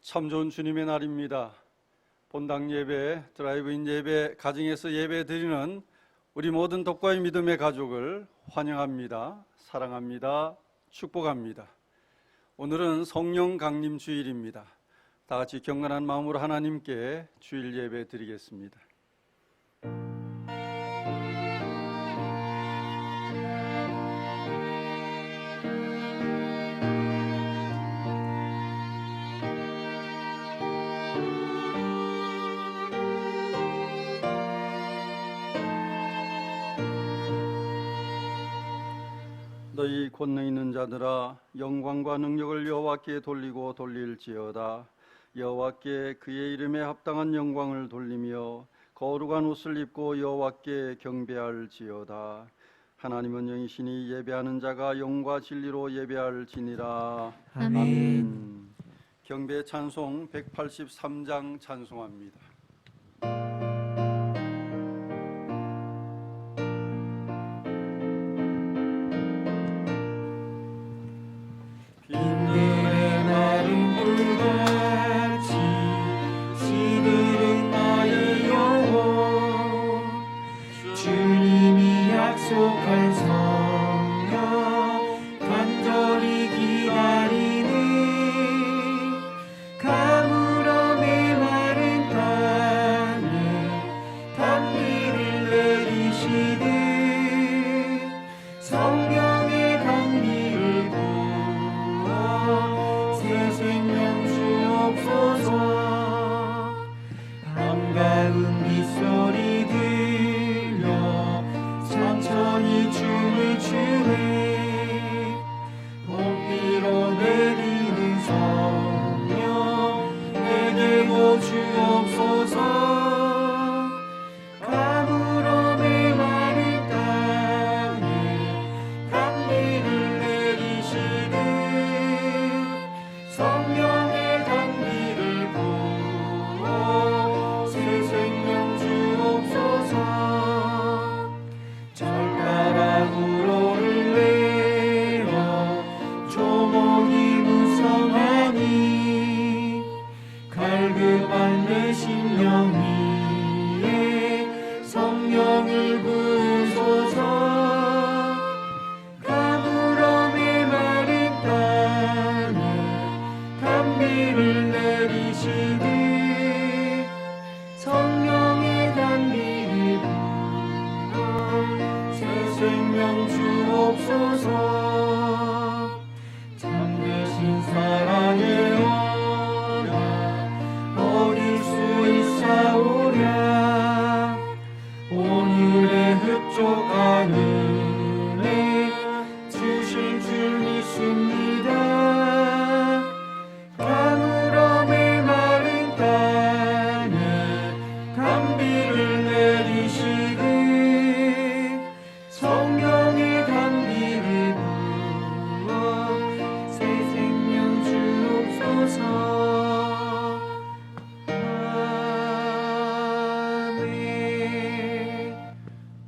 참 좋은 주님의 날입니다. 본당 예배, 드라이브인 예배, 가정에서 예배 드리는 우리 모든 독과의 믿음의 가족을 환영합니다. 사랑합니다. 축복합니다. 오늘은 성령 강림 주일입니다. 다 같이 경건한 마음으로 하나님께 주일 예배 드리겠습니다. 너희 권능 있는 자들아, 영광과 능력을 여호와께 돌리고 돌릴지어다. 여호와께 그의 이름에 합당한 영광을 돌리며 거룩한 옷을 입고 여호와께 경배할지어다. 하나님은 영이시니 예배하는 자가 영과 진리로 예배할지니라. 아멘. 경배 찬송 183장 찬송합니다.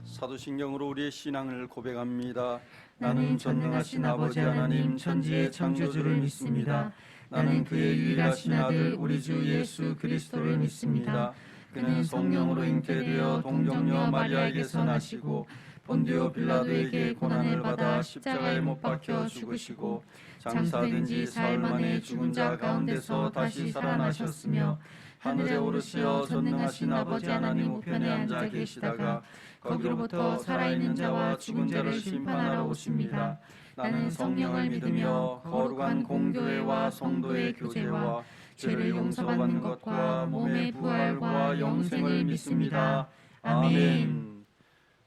사도신경으로 우리의 신앙을 고백합니다. 나는 전능하신 아버지 하나님 천지의 창조주를 믿습니다. 나는 그의 유일하신 아들 우리 주 예수 그리스도를 믿습니다. 그는 성령으로 잉태되어 동정녀 마리아에게서 나시고 본디오 빌라도에게 고난을 받아 십자가에 못 박혀 죽으시고 장사된 지 사흘 만에 죽은 자 가운데서 다시 살아나셨으며 하늘에 오르시어 전능하신 아버지 하나님 우편에 앉아 계시다가 거기로부터 살아있는 자와 죽은 자를 심판하러 오십니다. 나는 성령을 믿으며 거룩한 공교회와 성도의 교제와 죄를 용서받는 것과 몸의 부활과 영생을 믿습니다. 아멘.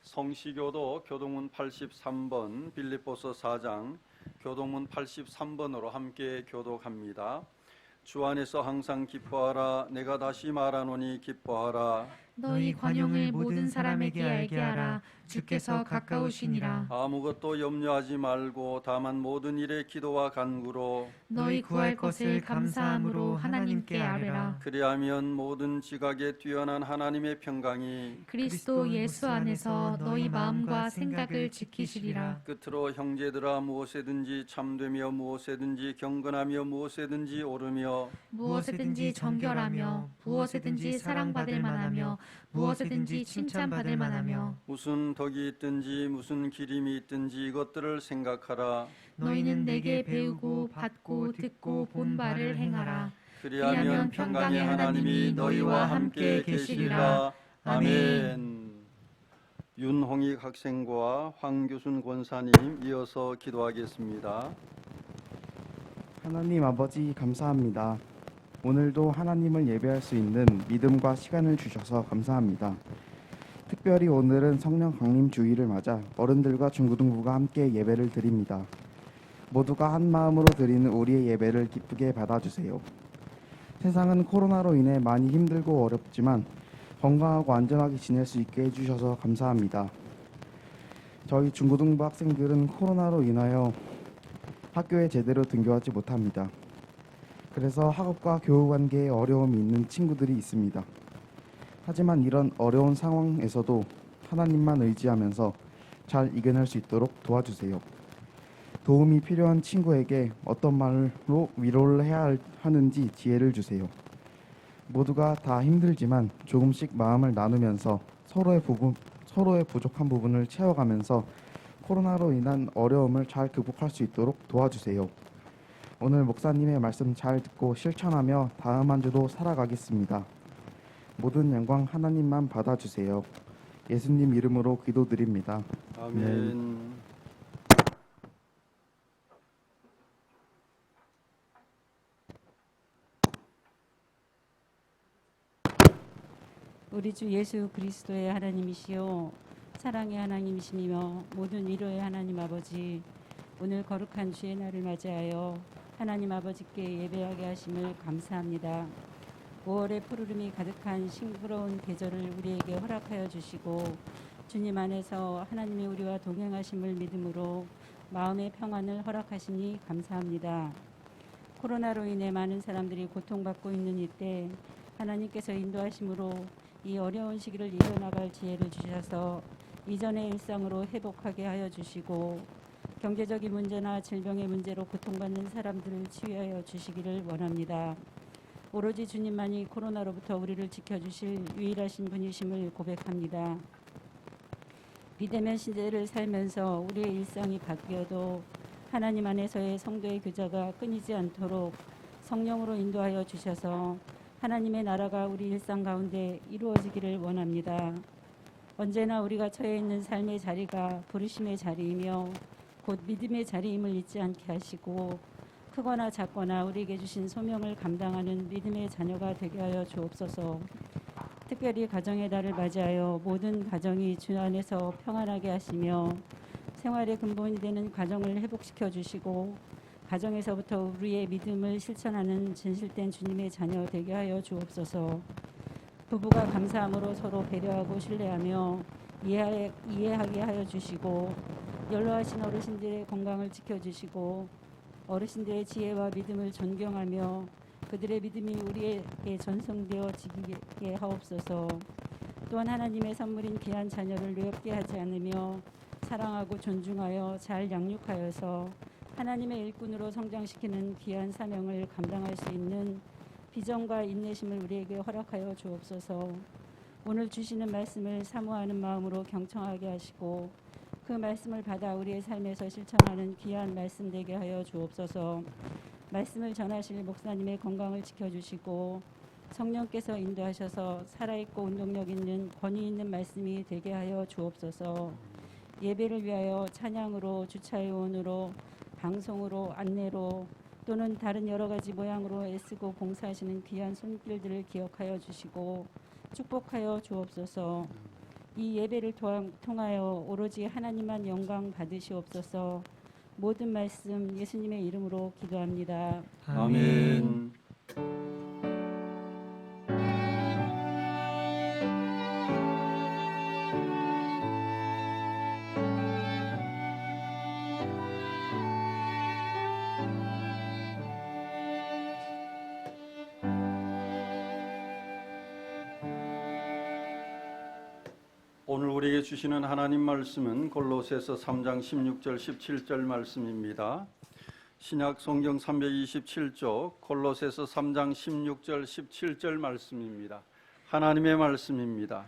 성시교도 교동문 83번, 빌립보서 4장 교동문 83번으로 함께 교독합니다. 주 안에서 항상 기뻐하라. 내가 다시 말하노니 기뻐하라. 너희 관용을 모든 사람에게 알게 하라. 주께서 가까우시니라. 아무것도 염려하지 말고 다만 모든 일에 기도와 간구로 너희 구할 것을 감사함으로 하나님께 아뢰라. 그리하면 모든 지각에 뛰어난 하나님의 평강이 그리스도 예수 안에서 너희 마음과 생각을 지키시리라. 끝으로 형제들아 무엇에든지 참되며 무엇에든지 경건하며 무엇에든지 오르며 무엇에든지 정결하며 무엇에든지 사랑받을 만하며 무엇에든지 칭찬받을 만하며 무슨 덕이 있든지 무슨 기림이 있든지 이것들을 생각하라. 너희는 내게 배우고 받고 듣고 본 바를 행하라. 그리하면 평강의 하나님이 너희와 함께 계시리라. 아멘. 윤홍익 학생과 황교순 권사님 이어서 기도하겠습니다. 하나님 아버지 감사합니다. 오늘도 하나님을 예배할 수 있는 믿음과 시간을 주셔서 감사합니다. 특별히 오늘은 성령 강림 주일을 맞아 어른들과 중고등부가 함께 예배를 드립니다. 모두가 한 마음으로 드리는 우리의 예배를 기쁘게 받아주세요. 세상은 코로나로 인해 많이 힘들고 어렵지만 건강하고 안전하게 지낼 수 있게 해주셔서 감사합니다. 저희 중고등부 학생들은 코로나로 인하여 학교에 제대로 등교하지 못합니다. 그래서 학업과 교우 관계에 어려움이 있는 친구들이 있습니다. 하지만 이런 어려운 상황에서도 하나님만 의지하면서 잘 이겨낼 수 있도록 도와주세요. 도움이 필요한 친구에게 어떤 말로 위로를 해야 하는지 지혜를 주세요. 모두가 다 힘들지만 조금씩 마음을 나누면서 서로의 부족한 부분을 채워가면서 코로나로 인한 어려움을 잘 극복할 수 있도록 도와주세요. 오늘 목사님의 말씀 잘 듣고 실천하며 다음 한 주도 살아가겠습니다. 모든 영광 하나님만 받아주세요. 예수님 이름으로 기도드립니다. 아멘. 우리 주 예수 그리스도의 하나님이시요 사랑의 하나님이시며 모든 위로의 하나님 아버지, 오늘 거룩한 주의 날을 맞이하여 하나님 아버지께 예배하게 하심을 감사합니다. 5월의 푸르름이 가득한 싱그러운 계절을 우리에게 허락하여 주시고 주님 안에서 하나님이 우리와 동행하심을 믿음으로 마음의 평안을 허락하시니 감사합니다. 코로나로 인해 많은 사람들이 고통받고 있는 이때 하나님께서 인도하심으로 이 어려운 시기를 이겨나갈 지혜를 주셔서 이전의 일상으로 회복하게 하여 주시고 경제적인 문제나 질병의 문제로 고통받는 사람들을 치유하여 주시기를 원합니다. 오로지 주님만이 코로나로부터 우리를 지켜주실 유일하신 분이심을 고백합니다. 비대면 시대를 살면서 우리의 일상이 바뀌어도 하나님 안에서의 성도의 교제가 끊이지 않도록 성령으로 인도하여 주셔서 하나님의 나라가 우리 일상 가운데 이루어지기를 원합니다. 언제나 우리가 처해 있는 삶의 자리가 부르심의 자리이며 곧 믿음의 자리임을 잊지 않게 하시고 크거나 작거나 우리에게 주신 소명을 감당하는 믿음의 자녀가 되게 하여 주옵소서. 특별히 가정의 달을 맞이하여 모든 가정이 주 안에서 평안하게 하시며 생활의 근본이 되는 가정을 회복시켜 주시고 가정에서부터 우리의 믿음을 실천하는 진실된 주님의 자녀 되게 하여 주옵소서. 부부가 감사함으로 서로 배려하고 신뢰하며 이해하게 하여 주시고 연로하신 어르신들의 건강을 지켜주시고 어르신들의 지혜와 믿음을 존경하며 그들의 믿음이 우리에게 전송되어 지키게 하옵소서. 또한 하나님의 선물인 귀한 자녀를 외롭게 하지 않으며 사랑하고 존중하여 잘 양육하여서 하나님의 일꾼으로 성장시키는 귀한 사명을 감당할 수 있는 비전과 인내심을 우리에게 허락하여 주옵소서. 오늘 주시는 말씀을 사모하는 마음으로 경청하게 하시고 그 말씀을 받아 우리의 삶에서 실천하는 귀한 말씀 되게 하여 주옵소서. 말씀을 전하실 목사님의 건강을 지켜주시고 성령께서 인도하셔서 살아있고 운동력 있는 권위 있는 말씀이 되게 하여 주옵소서. 예배를 위하여 찬양으로 주차요원으로 방송으로 안내로 또는 다른 여러 가지 모양으로 애쓰고 봉사하시는 귀한 손길들을 기억하여 주시고 축복하여 주옵소서. 이 예배를 통하여 오로지 하나님만 영광 받으시옵소서. 모든 말씀 예수님의 이름으로 기도합니다. 아멘. 우리에게 주시는 하나님 말씀은 골로새서 3장 16절 17절 말씀입니다. 신약 성경 327쪽 골로새서 3장 16절 17절 말씀입니다. 하나님의 말씀입니다.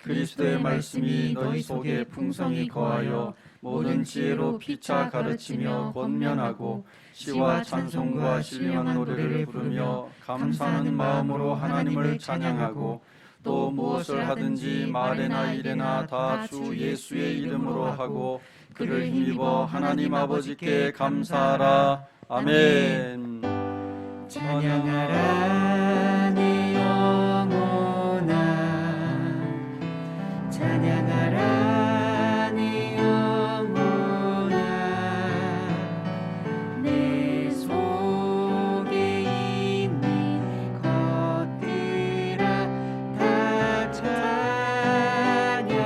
그리스도의 말씀이 너희 속에 풍성히 거하여 모든 지혜로 피차 가르치며 권면하고 시와 찬송과 신령한 노래를 부르며 감사하는 마음으로 하나님을 찬양하고 또 무엇을 하든지 말에나 일에나 다 주 예수의 이름으로 하고 그를 힘입어 하나님 아버지께 감사하라. 아멘. 찬양하라 내 영혼아, 찬양하라 내 영혼아, 내 속에 있는 것들아 다 찬양하라.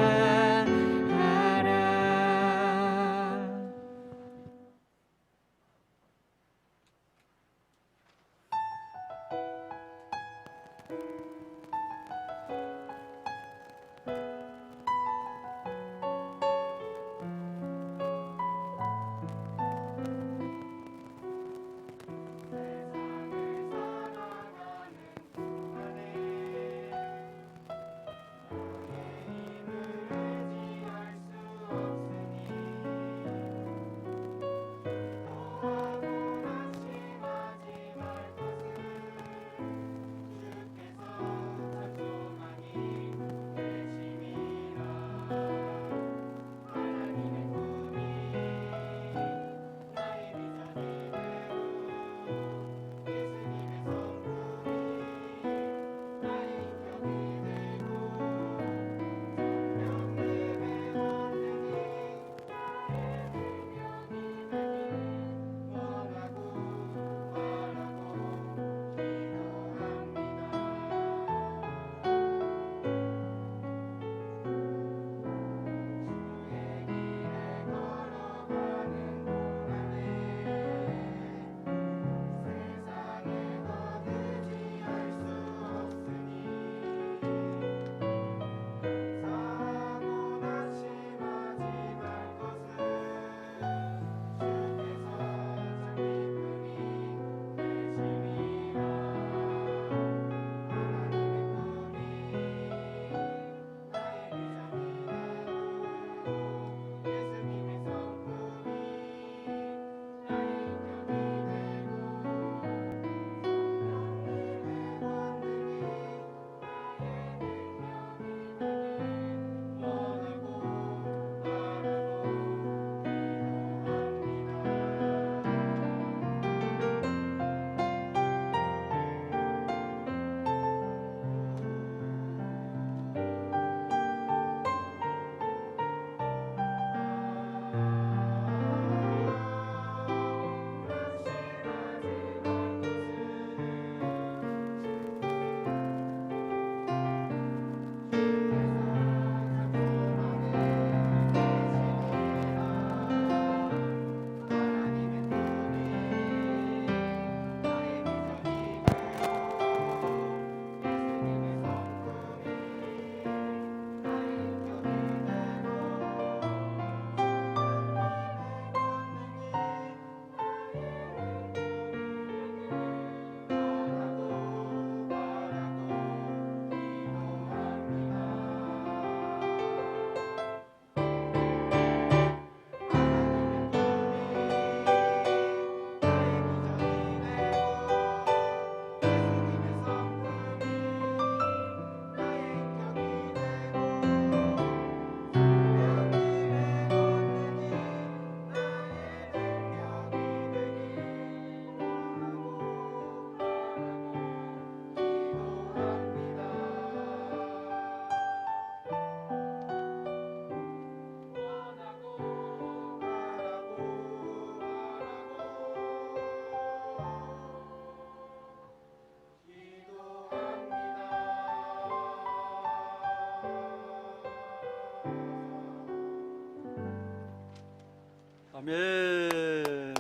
아멘.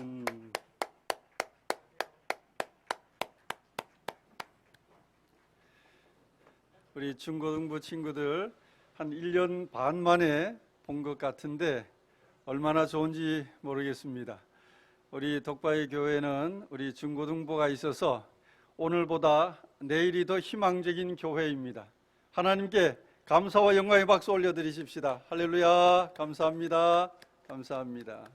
우리 중고등부 친구들 한 1년 반 만에 본 것 같은데 얼마나 좋은지 모르겠습니다. 우리 독바이 교회는 우리 중고등부가 있어서 오늘보다 내일이 더 희망적인 교회입니다. 하나님께 감사와 영광의 박수 올려드리십시다. 할렐루야. 감사합니다. 감사합니다.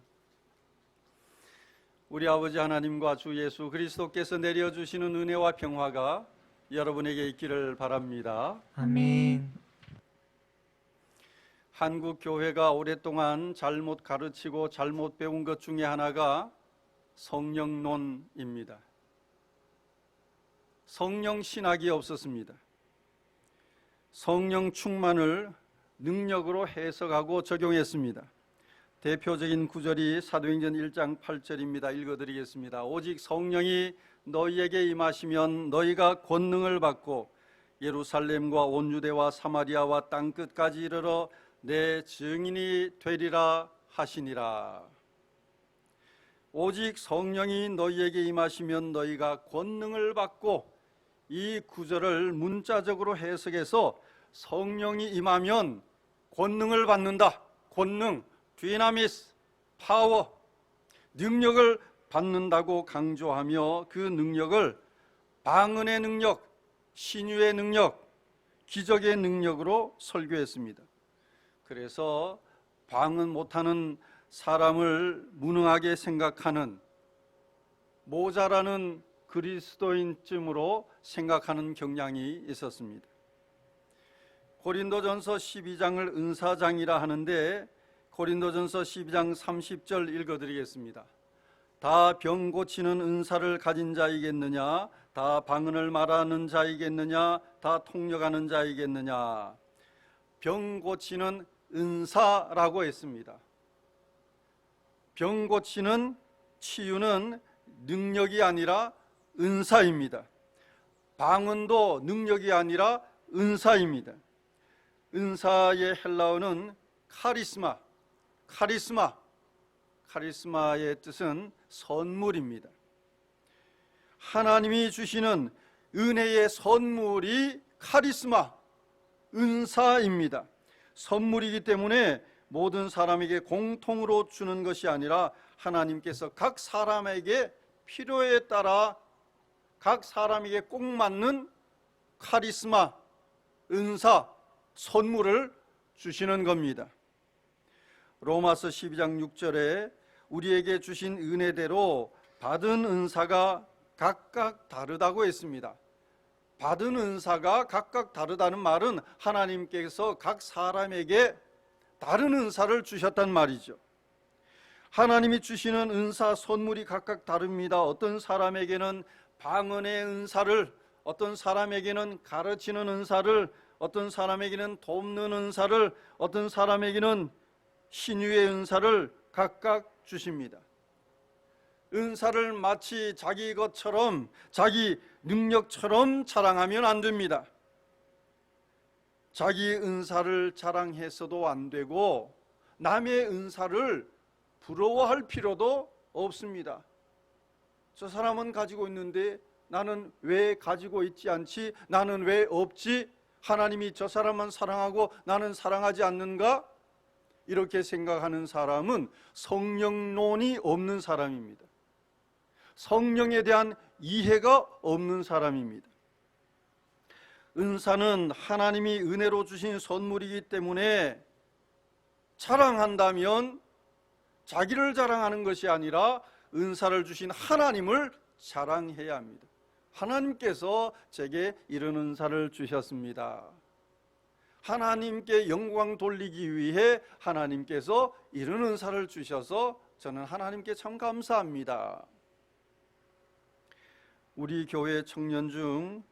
우리 아버지 하나님과 주 예수 그리스도께서 내려주시는 은혜와 평화가 여러분에게 있기를 바랍니다. 아멘. 한국 교회가 오랫동안 잘못 가르치고 잘못 배운 것 중에 하나가 성령론입니다. 성령 신학이 없었습니다. 성령 충만을 능력으로 해석하고 적용했습니다. 대표적인 구절이 사도행전 1장 8절입니다. 읽어드리겠습니다. 오직 성령이 너희에게 임하시면 너희가 권능을 받고 예루살렘과 온 유대와 사마리아와 땅끝까지 이르러 내 증인이 되리라 하시니라. 오직 성령이 너희에게 임하시면 너희가 권능을 받고, 이 구절을 문자적으로 해석해서 성령이 임하면 권능을 받는다. 권능, 디나미스, 파워, 능력을 받는다고 강조하며 그 능력을 방언의 능력, 신유의 능력, 기적의 능력으로 설교했습니다. 그래서 방언 못하는 사람을 무능하게 생각하는, 모자라는 그리스도인쯤으로 생각하는 경향이 있었습니다. 고린도전서 12장을 은사장이라 하는데 고린도전서 12장 30절 읽어드리겠습니다. 다 병 고치는 은사를 가진 자이겠느냐? 다 방언을 말하는 자이겠느냐? 다 통역하는 자이겠느냐? 병 고치는 은사라고 했습니다. 병 고치는 치유는 능력이 아니라 은사입니다. 방언도 능력이 아니라 은사입니다. 은사의 헬라어는 카리스마의 뜻은 선물입니다. 하나님이 주시는 은혜의 선물이 카리스마, 은사입니다. 선물이기 때문에 모든 사람에게 공통으로 주는 것이 아니라 하나님께서 각 사람에게 필요에 따라 각 사람에게 꼭 맞는 카리스마, 은사, 선물을 주시는 겁니다. 로마서 12장 6절에 우리에게 주신 은혜대로 받은 은사가 각각 다르다고 했습니다. 받은 은사가 각각 다르다는 말은 하나님께서 각 사람에게 다른 은사를 주셨단 말이죠. 하나님이 주시는 은사, 선물이 각각 다릅니다. 어떤 사람에게는 방언의 은사를, 어떤 사람에게는 가르치는 은사를, 어떤 사람에게는 돕는 은사를, 어떤 사람에게는 신유의 은사를 각각 주십니다. 은사를 마치 자기 것처럼, 자기 능력처럼 자랑하면 안 됩니다. 자기 은사를 자랑해서도 안 되고 남의 은사를 부러워할 필요도 없습니다. 저 사람은 가지고 있는데 나는 왜 가지고 있지 않지? 나는 왜 없지? 하나님이 저 사람만 사랑하고 나는 사랑하지 않는가? 이렇게 생각하는 사람은 성령론이 없는 사람입니다. 성령에 대한 이해가 없는 사람입니다. 은사는 하나님이 은혜로 주신 선물이기 때문에 자랑한다면 자기를 자랑하는 것이 아니라 은사를 주신 하나님을 자랑해야 합니다. 하나님께서 제게 이런 은사를 주셨습니다. 하나님께 영광 돌리기 위해 하나님께서 이런 은사를 주셔서 저는 하나님께 참 감사합니다. 우리 교회 청년 중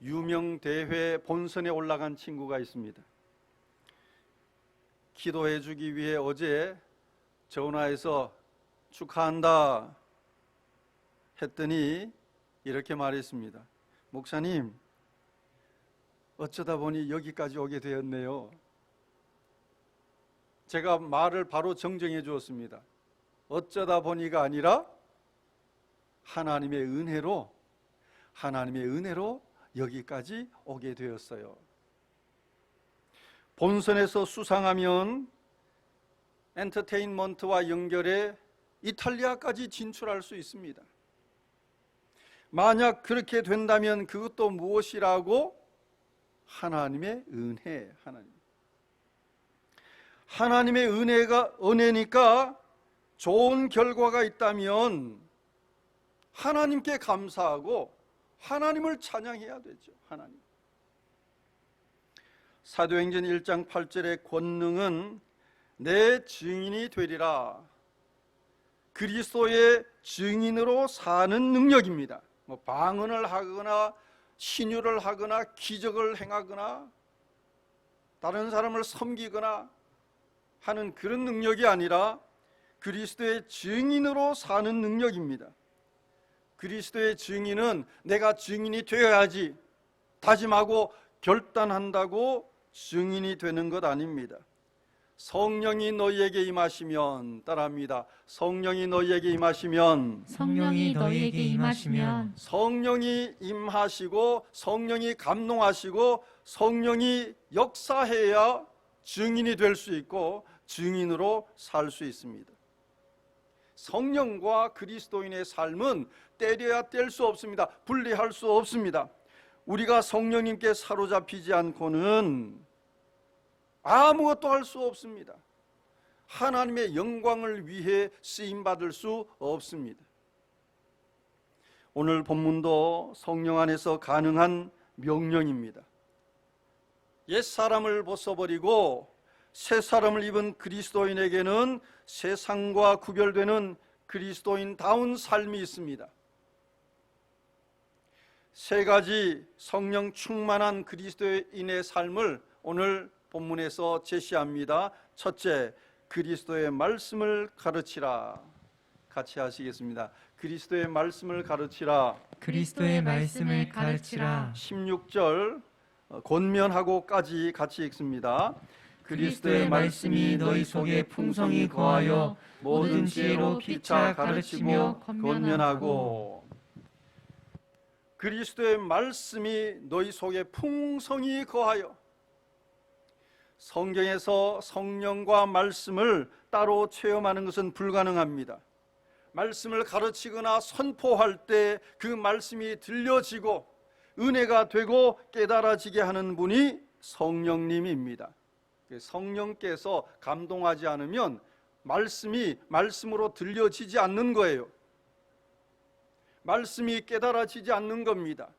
유명 대회 본선에 올라간 친구가 있습니다. 기도해 주기 위해 어제 전화해서 축하한다 했더니 이렇게 말했습니다. 목사님, 어쩌다 보니 여기까지 오게 되었네요. 제가 말을 바로 정정해 주었습니다. 어쩌다 보니가 아니라 하나님의 은혜로 여기까지 오게 되었어요. 본선에서 수상하면 엔터테인먼트와 연결해 이탈리아까지 진출할 수 있습니다. 만약 그렇게 된다면 그것도 무엇이라고? 하나님의 은혜. 하나님의 은혜니까 좋은 결과가 있다면 하나님께 감사하고 하나님을 찬양해야 되죠. 하나님. 사도행전 1장 8절의 권능은 내 증인이 되리라. 그리스도의 증인으로 사는 능력입니다. 방언을 하거나 신유를 하거나 기적을 행하거나 다른 사람을 섬기거나 하는 그런 능력이 아니라 그리스도의 증인으로 사는 능력입니다. 그리스도의 증인은 내가 증인이 되어야지 다짐하고 결단한다고 증인이 되는 것 아닙니다. 성령이 너희에게 임하시면, 따라합니다. 성령이 너희에게 임하시면, 성령이 너희에게 임하시면, 성령이 임하시고 성령이 감동하시고 성령이 역사해야 증인이 될 수 있고 증인으로 살 수 있습니다. 성령과 그리스도인의 삶은 때려야 뗄 수 없습니다. 분리할 수 없습니다. 우리가 성령님께 사로잡히지 않고는 아무것도 할 수 없습니다. 하나님의 영광을 위해 쓰임받을 수 없습니다. 오늘 본문도 성령 안에서 가능한 명령입니다. 옛사람을 벗어버리고 새 사람을 입은 그리스도인에게는 세상과 구별되는 그리스도인다운 삶이 있습니다. 세 가지 성령 충만한 그리스도인의 삶을 오늘 본문에서 제시합니다. 첫째, 그리스도의 말씀을 가르치라. 같이 하시겠습니다. 그리스도의 말씀을 가르치라. 그리스도의 말씀을 가르치라. 16절 권면하고까지 같이 읽습니다. 그리스도의 말씀이 너희 속에 풍성히 거하여 모든 지혜로 피차 가르치며 권면하고. 그리스도의 말씀이 너희 속에 풍성히 거하여. 성경에서 성령과 말씀을 따로 체험하는 것은 불가능합니다. 말씀을 가르치거나 선포할 때 그 말씀이 들려지고 은혜가 되고 깨달아지게 하는 분이 성령님입니다. 성령께서 감동하지 않으면 말씀이 말씀으로 들려지지 않는 거예요. 말씀이 깨달아지지 않는 겁니다.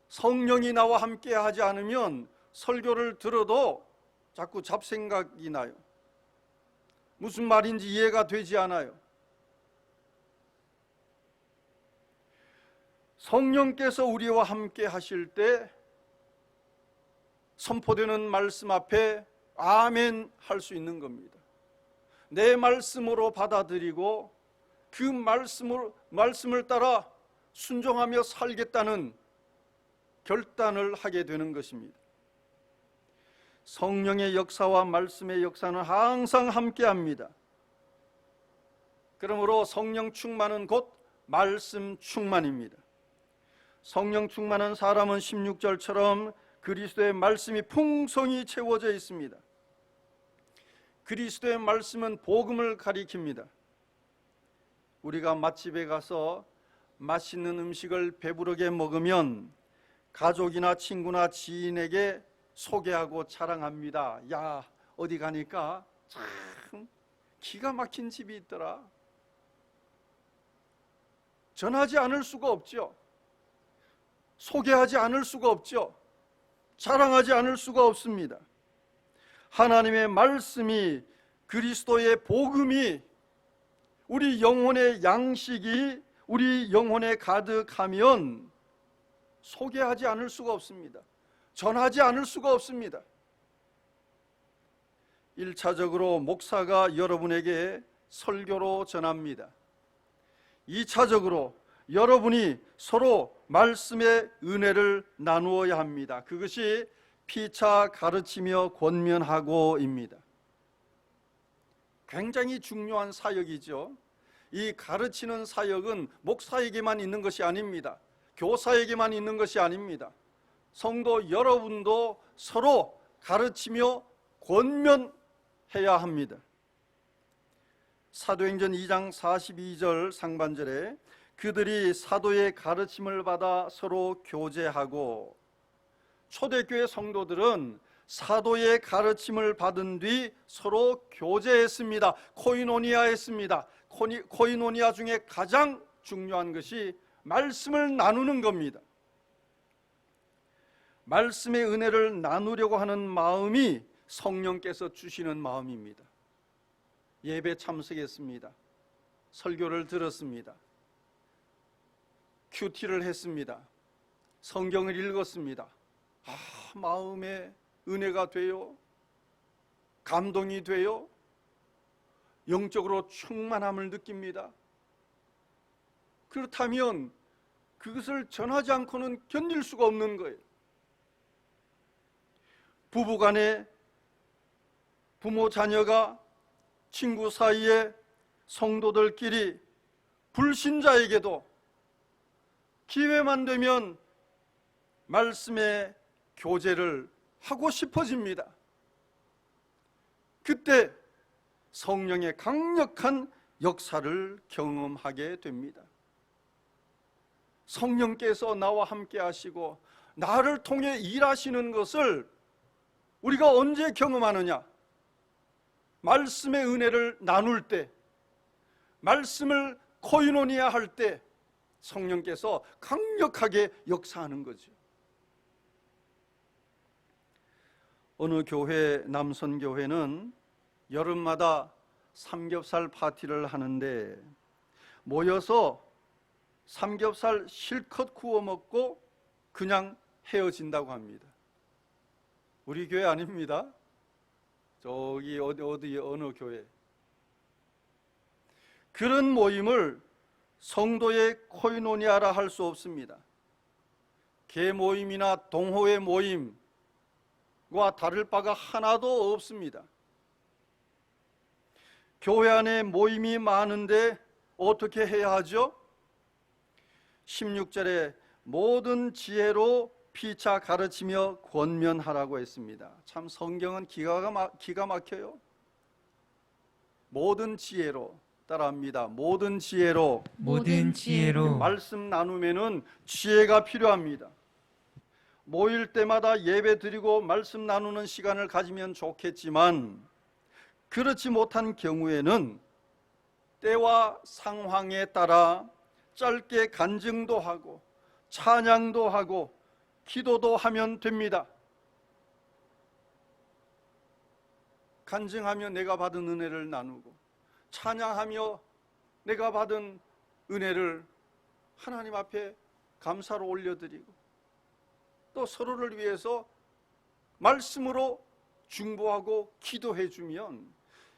성령이 나와 함께 하지 않으면 설교를 들어도 자꾸 잡생각이 나요. 무슨 말인지 이해가 되지 않아요. 성령께서 우리와 함께 하실 때 선포되는 말씀 앞에 아멘 할 수 있는 겁니다. 내 말씀으로 받아들이고 그 말씀을 따라 순종하며 살겠다는 결단을 하게 되는 것입니다. 성령의 역사와 말씀의 역사는 항상 함께합니다. 그러므로 성령 충만은 곧 말씀 충만입니다. 성령 충만한 사람은 16절처럼 그리스도의 말씀이 풍성히 채워져 있습니다. 그리스도의 말씀은 복음을 가리킵니다. 우리가 맛집에 가서 맛있는 음식을 배부르게 먹으면 가족이나 친구나 지인에게 소개하고 자랑합니다. 야, 어디 가니까 참 기가 막힌 집이 있더라. 전하지 않을 수가 없죠. 소개하지 않을 수가 없죠. 자랑하지 않을 수가 없습니다. 하나님의 말씀이, 그리스도의 복음이, 우리 영혼의 양식이 우리 영혼에 가득하면 소개하지 않을 수가 없습니다. 전하지 않을 수가 없습니다. 1차적으로 목사가 여러분에게 설교로 전합니다. 2차적으로 여러분이 서로 말씀의 은혜를 나누어야 합니다. 그것이 피차 가르치며 권면하고입니다. 굉장히 중요한 사역이죠. 이 가르치는 사역은 목사에게만 있는 것이 아닙니다. 교사에게만 있는 것이 아닙니다. 성도 여러분도 서로 가르치며 권면해야 합니다. 사도행전 2장 42절 상반절에 그들이 사도의 가르침을 받아 서로 교제하고, 초대교회 성도들은 사도의 가르침을 받은 뒤 서로 교제했습니다. 코이노니아했습니다. 코이노니아 중에 가장 중요한 것이 말씀을 나누는 겁니다. 말씀의 은혜를 나누려고 하는 마음이 성령께서 주시는 마음입니다. 예배 참석했습니다. 설교를 들었습니다. 큐티를 했습니다. 성경을 읽었습니다. 마음에 은혜가 돼요. 감동이 돼요. 영적으로 충만함을 느낍니다. 그렇다면 그것을 전하지 않고는 견딜 수가 없는 거예요. 부부간에, 부모 자녀가, 친구 사이에, 성도들끼리, 불신자에게도 기회만 되면 말씀의 교제를 하고 싶어집니다. 그때 성령의 강력한 역사를 경험하게 됩니다. 성령께서 나와 함께 하시고 나를 통해 일하시는 것을 우리가 언제 경험하느냐? 말씀의 은혜를 나눌 때, 말씀을 코이노니아 할 때 성령께서 강력하게 역사하는 거죠. 어느 교회, 남선교회는 여름마다 삼겹살 파티를 하는데 모여서 삼겹살 실컷 구워 먹고 그냥 헤어진다고 합니다. 우리 교회 아닙니다. 저기 어디 어느 교회. 그런 모임을 성도의 코이노니아라 할 수 없습니다. 개 모임이나 동호회 모임과 다를 바가 하나도 없습니다. 교회 안에 모임이 많은데 어떻게 해야 하죠? 16절에 모든 지혜로 피차 가르치며 권면하라고 했습니다. 참 성경은 기가 막혀요. 모든 지혜로, 따라합니다. 모든 지혜로. 모든 지혜로. 말씀 나누면은 지혜가 필요합니다. 모일 때마다 예배 드리고 말씀 나누는 시간을 가지면 좋겠지만 그렇지 못한 경우에는 때와 상황에 따라 짧게 간증도 하고 찬양도 하고 기도도 하면 됩니다. 간증하며 내가 받은 은혜를 나누고 찬양하며 내가 받은 은혜를 하나님 앞에 감사로 올려드리고 또 서로를 위해서 말씀으로 중보하고 기도해 주면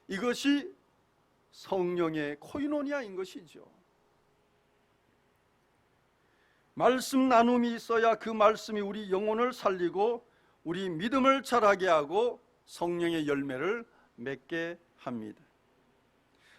이것이 성령의 코이노니아인 것이죠. 말씀 나눔이 있어야 그 말씀이 우리 영혼을 살리고 우리 믿음을 자라게 하고 성령의 열매를 맺게 합니다.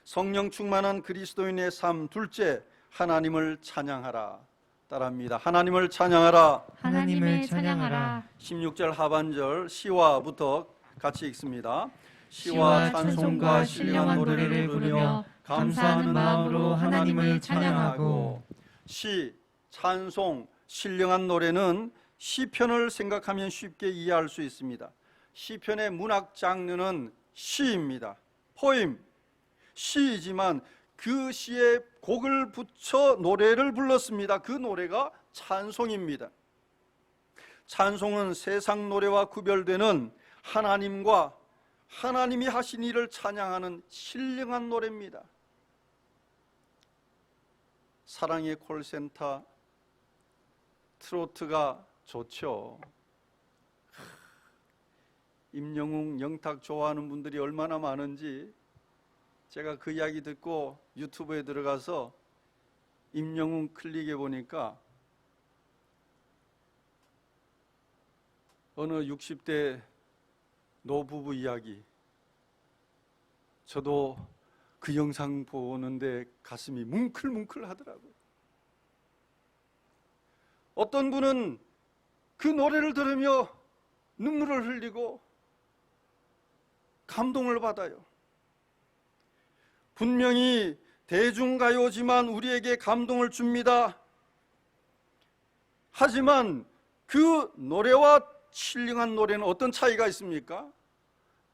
성령 충만한 그리스도인의 삶 둘째, 하나님을 찬양하라. 따라합니다. 하나님을 찬양하라. 하나님을 찬양하라. 16절 하반절 시와부터 같이 읽습니다. 시와 찬송과 신령한 노래를 부르며 감사하는 마음으로 하나님을 찬양하고. 시, 찬송, 신령한 노래는 시편을 생각하면 쉽게 이해할 수 있습니다. 시편의 문학 장르는 시입니다. 포임, 시이지만 그 시에 곡을 붙여 노래를 불렀습니다. 그 노래가 찬송입니다. 찬송은 세상 노래와 구별되는 하나님과 하나님이 하신 일을 찬양하는 신령한 노래입니다. 사랑의 콜센터, 트로트가 좋죠. 임영웅, 영탁 좋아하는 분들이 얼마나 많은지 제가 그 이야기 듣고 유튜브에 들어가서 임영웅 클릭해 보니까 어느 60대 노부부 이야기, 저도 그 영상 보는데 가슴이 뭉클뭉클 하더라고요. 어떤 분은 그 노래를 들으며 눈물을 흘리고 감동을 받아요. 분명히 대중가요지만 우리에게 감동을 줍니다. 하지만 그 노래와 신령한 노래는 어떤 차이가 있습니까?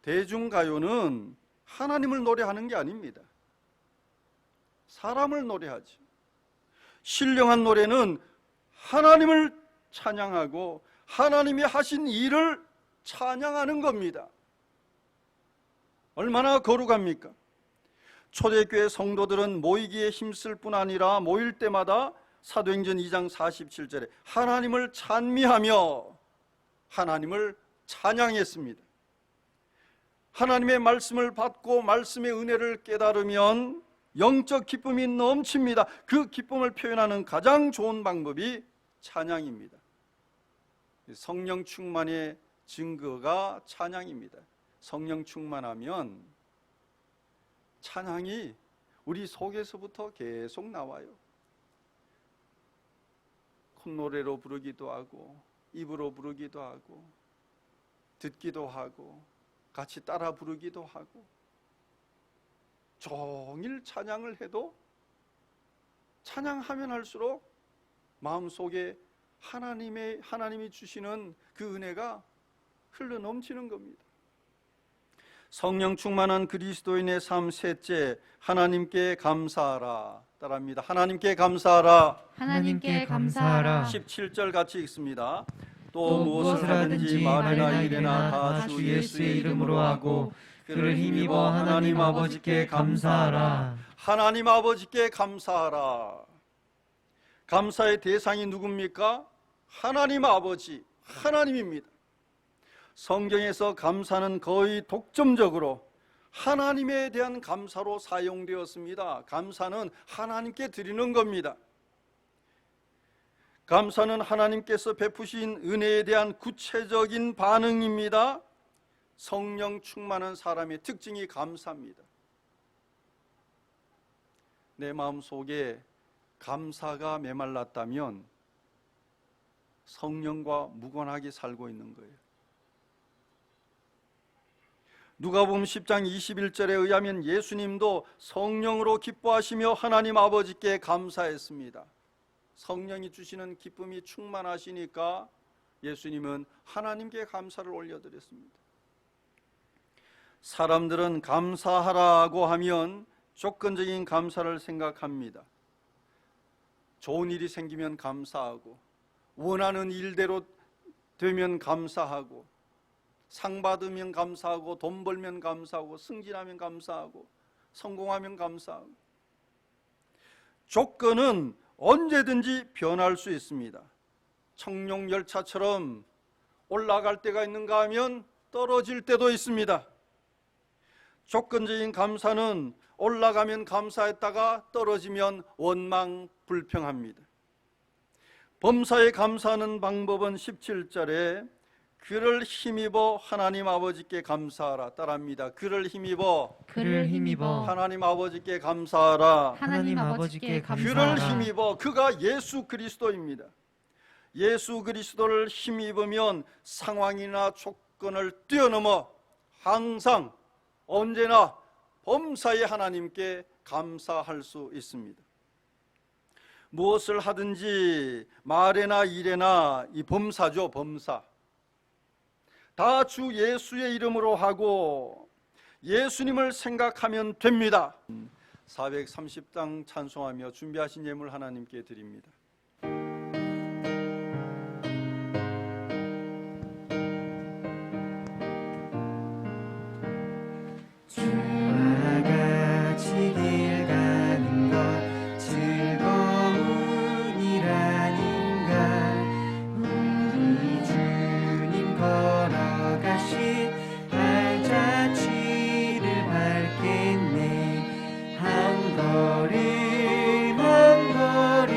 대중가요는 하나님을 노래하는 게 아닙니다. 사람을 노래하지. 신령한 노래는 하나님을 찬양하고 하나님이 하신 일을 찬양하는 겁니다. 얼마나 거룩합니까? 초대교회 성도들은 모이기에 힘쓸 뿐 아니라 모일 때마다 사도행전 2장 47절에 하나님을 찬미하며 하나님을 찬양했습니다. 하나님의 말씀을 받고 말씀의 은혜를 깨달으면 영적 기쁨이 넘칩니다. 그 기쁨을 표현하는 가장 좋은 방법이 찬양입니다. 성령 충만의 증거가 찬양입니다. 성령 충만하면 찬양이 우리 속에서부터 계속 나와요. 콧노래로 부르기도 하고 입으로 부르기도 하고 듣기도 하고 같이 따라 부르기도 하고 종일 찬양을 해도 찬양하면 할수록 마음속에 하나님이 주시는 그 은혜가 흘러 넘치는 겁니다. 성령 충만한 그리스도인의 삶 셋째, 하나님께 감사하라. 따라합니다. 하나님께 감사하라. 하나님께 감사하라. 17절 같이 읽습니다. 또 무엇을 하든지 말이나 이래나 다 주 예수의 이름으로 하고 그를 힘입어 하나님 아버지께 감사하라. 하나님 아버지께 감사하라. 감사의 대상이 누굽니까? 하나님 아버지, 하나님입니다. 성경에서 감사는 거의 독점적으로 하나님에 대한 감사로 사용되었습니다. 감사는 하나님께 드리는 겁니다. 감사는 하나님께서 베푸신 은혜에 대한 구체적인 반응입니다. 성령 충만한 사람의 특징이 감사입니다. 내 마음속에 감사가 메말랐다면 성령과 무관하게 살고 있는 거예요. 누가복음 10장 21절에 의하면 예수님도 성령으로 기뻐하시며 하나님 아버지께 감사했습니다. 성령이 주시는 기쁨이 충만하시니까 예수님은 하나님께 감사를 올려드렸습니다. 사람들은 감사하라고 하면 조건적인 감사를 생각합니다. 좋은 일이 생기면 감사하고, 원하는 일대로 되면 감사하고, 상 받으면 감사하고, 돈 벌면 감사하고, 승진하면 감사하고, 성공하면 감사하고. 조건은 언제든지 변할 수 있습니다. 청룡 열차처럼 올라갈 때가 있는가 하면 떨어질 때도 있습니다. 조건적인 감사는 올라가면 감사했다가 떨어지면 원망불평합니다. 범사에 감사하는 방법은 17절에 그를 힘입어 하나님 아버지께 감사하라. 따라합니다. 그를 힘입어 하나님 아버지께 감사하라. 하나님 아버지께 그를 감사하라. 힘입어, 그가 예수 그리스도입니다. 예수 그리스도를 힘입으면 상황이나 조건을 뛰어넘어 항상 언제나 범사에 하나님께 감사할 수 있습니다. 무엇을 하든지 말에나 일에나 이 범사죠. 범사 다 주 예수의 이름으로 하고 예수님을 생각하면 됩니다. 430당 찬송하며 준비하신 예물 하나님께 드립니다. 주와 같이 길 가는 것 즐거운이라닌가. 우리 주님 걸어가신 발자취를 밟겠네. 한 걸음 한 걸음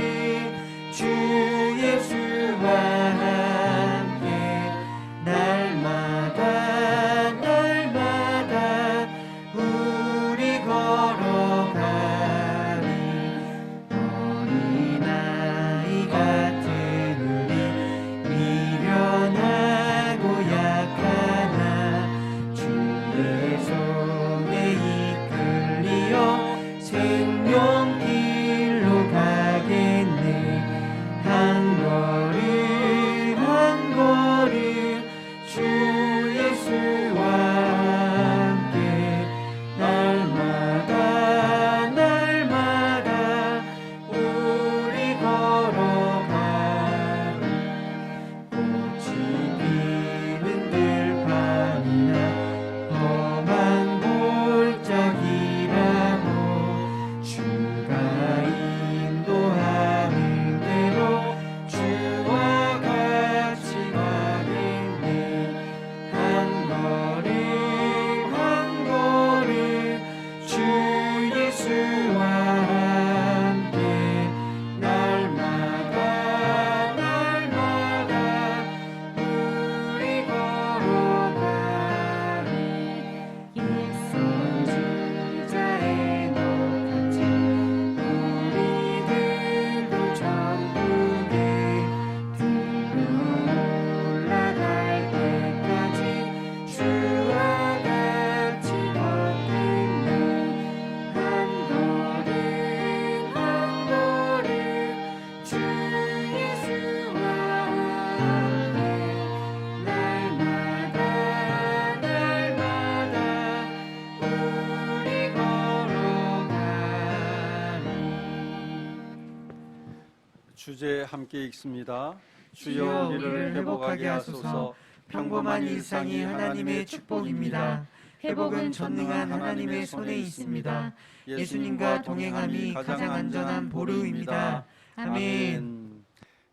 주제 함께 읽습니다. 주여 우리를 회복하게 하소서. 평범한 일상이 하나님의 축복입니다. 회복은 전능한 하나님의 손에 있습니다. 예수님과 동행함이 가장 안전한 보루입니다. 아멘.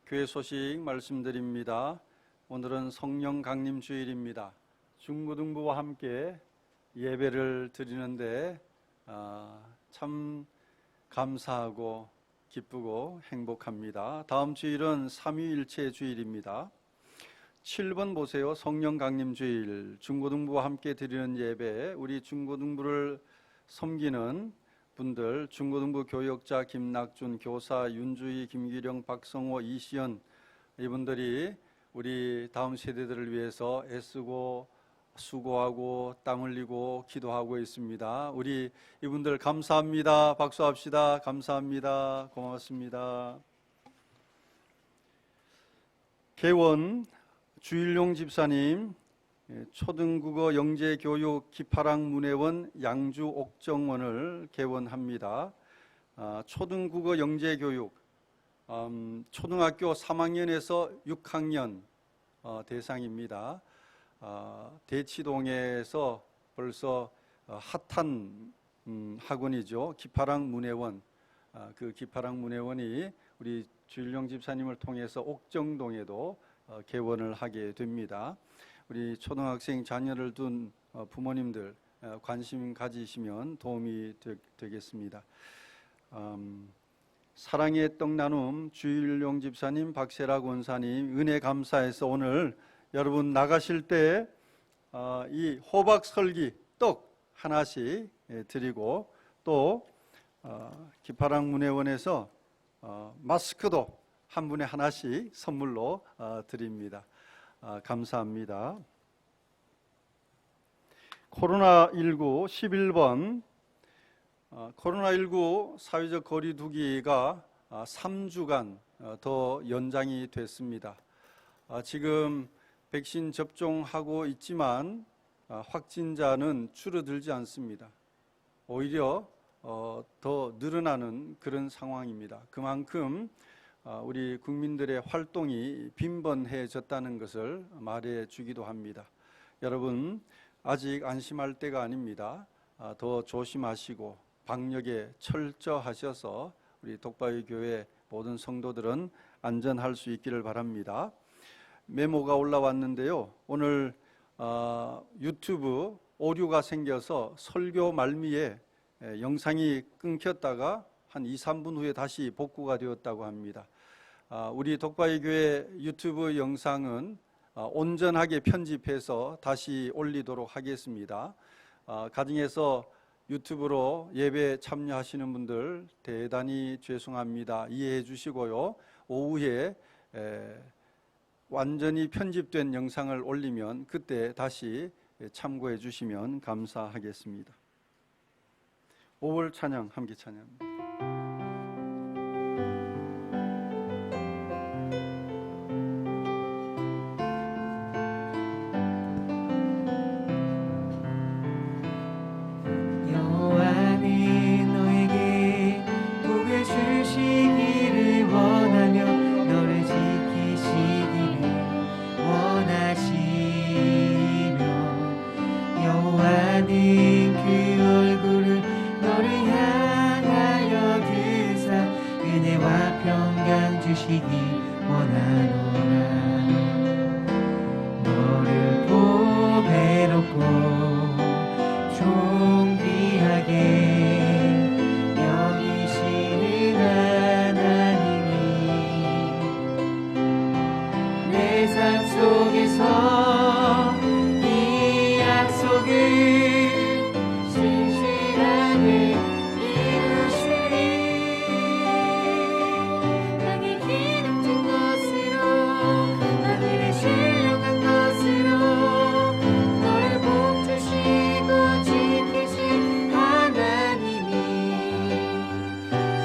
교회 소식 말씀드립니다. 오늘은 성령 강림 주일입니다. 중고등부와 함께 예배를 드리는데 참 감사하고 기쁘고 행복합니다. 다음 주일은 삼위일체 주일입니다. 7번 보세요. 성령 강림 주일, 중고등부와 함께 드리는 예배. 우리 중고등부를 섬기는 분들, 중고등부 교역자 김낙준, 교사 윤주희, 김기령, 박성호, 이시연, 이분들이 우리 다음 세대들을 위해서 애쓰고 수고하고 땀 흘리고 기도하고 있습니다. 우리 이분들 감사합니다. 박수합시다. 감사합니다. 고맙습니다. 개원 주일용 집사님, 초등국어 영재교육 기파랑 문예원 양주 옥정원을 개원합니다. 초등국어 영재교육 초등학교 3학년에서 6학년 대상입니다. 대치동에서 벌써 핫한 학원이죠. 기파랑 문예원. 그 기파랑 문예원이 우리 주일용 집사님을 통해서 옥정동에도 개원을 하게 됩니다. 우리 초등학생 자녀를 둔 부모님들 관심 가지시면 도움이 되겠습니다. 사랑의 떡나눔 주일용 집사님, 박세라 권사님 은혜 감사해서 오늘 여러분 나가실 때 이 호박 설기 떡 하나씩 드리고 또 기파랑 문예원에서 마스크도 한 분에 하나씩 선물로 드립니다. 감사합니다. 코로나19 11번 코로나19 사회적 거리 두기가 3주간 더 연장이 됐습니다. 지금 백신 접종하고 있지만 확진자는 줄어들지 않습니다. 오히려 더 늘어나는 그런 상황입니다. 그만큼 우리 국민들의 활동이 빈번해졌다는 것을 말해 주기도 합니다. 여러분 아직 안심할 때가 아닙니다. 더 조심하시고 방역에 철저하셔서 우리 독바위 교회 모든 성도들은 안전할 수 있기를 바랍니다. 메모가 올라왔는데요. 오늘 유튜브 오류가 생겨서 설교 말미에 영상이 끊겼다가 한 2, 3분 후에 다시 복구가 되었다고 합니다. 우리 독바위 교회 유튜브 영상은 온전하게 편집해서 다시 올리도록 하겠습니다. 가정에서 유튜브로 예배 참여하시는 분들 대단히 죄송합니다. 이해해 주시고요. 오후에 완전히 편집된 영상을 올리면 그때 다시 참고해 주시면 감사하겠습니다. 5월 찬양 함께 찬양합니다. 여호와는 너에게 복을 주시기를 원하며 너를 지키시기를 원하시며 여호와는 그 얼굴을 너를 향하여 드사 은혜와 평강 주시기 원하노라. 너를 보배롭고 존귀하게 여기시는 하나님이 내 삶 속에서 이 약속을 신실하게 이루시리. 땅이 기름진 것으로 하늘에 신령한 것으로 너를 복주시고 지키신 하나님이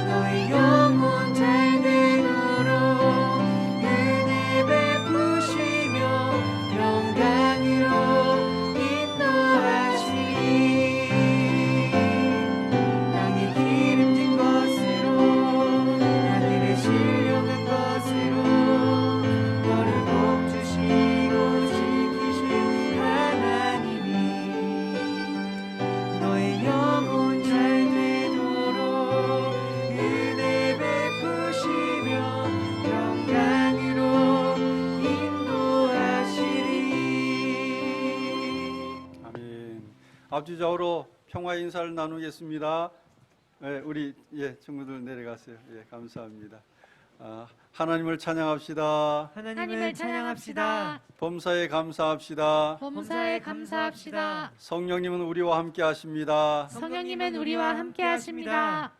너의 영혼 잘 되도록 은혜 베푸시며 평강 앞뒤좌우로 평화 인사를 나누겠습니다. 우리 친구들 내려가세요. 감사합니다. 하나님을 찬양합시다. 하나님을 찬양합시다. 범사에 감사합시다. 범사에 감사합시다. 성령님은 우리와 함께 하십니다. 성령님은 우리와 함께 하십니다.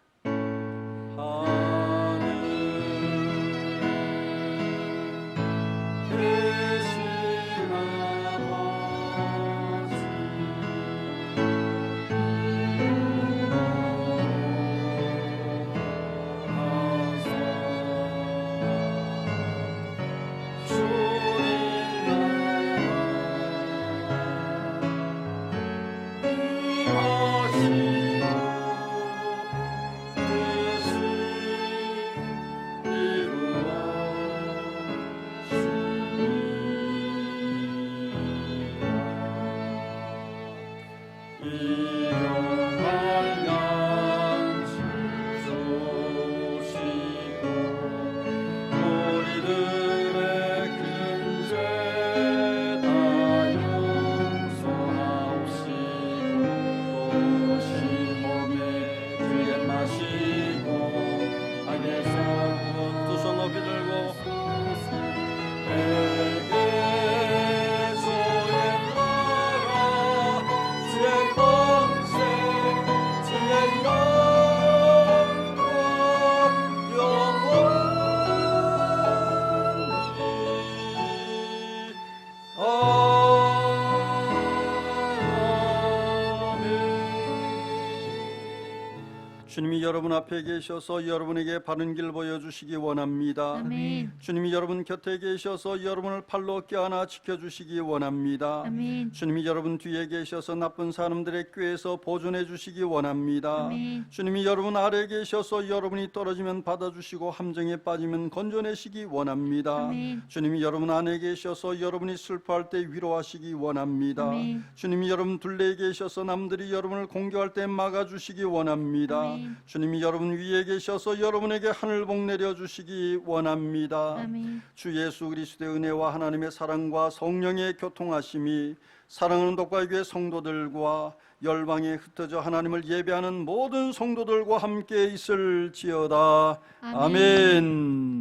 주님이 여러분 앞에 계셔서 여러분에게 바른 길 보여주시기 원합니다. 아멘. 주님이 여러분 곁에 계셔서 여러분을 팔로 껴안아 지켜주시기 원합니다. 아멘. 주님이 여러분 뒤에 계셔서 나쁜 사람들의 꾀에서 보존해 주시기 원합니다. 아멘. 주님이 여러분 아래 계셔서 여러분이 떨어지면 받아주시고 함정에 빠지면 건져내시기 원합니다. 아멘. 주님이 여러분 안에 계셔서 여러분이 슬퍼할 때 위로하시기 원합니다. 아멘. 주님이 여러분 둘레에 계셔서 남들이 여러분을 공격할 때 막아주시기 원합니다. 아멘. 주님이 여러분 위에 계셔서 여러분에게 하늘복 내려주시기 원합니다. 아멘. 주 예수 그리스도의 은혜와 하나님의 사랑과 성령의 교통하심이 사랑하는 독과의 교회 성도들과 열방에 흩어져 하나님을 예배하는 모든 성도들과 함께 있을지어다. 아멘. 아멘.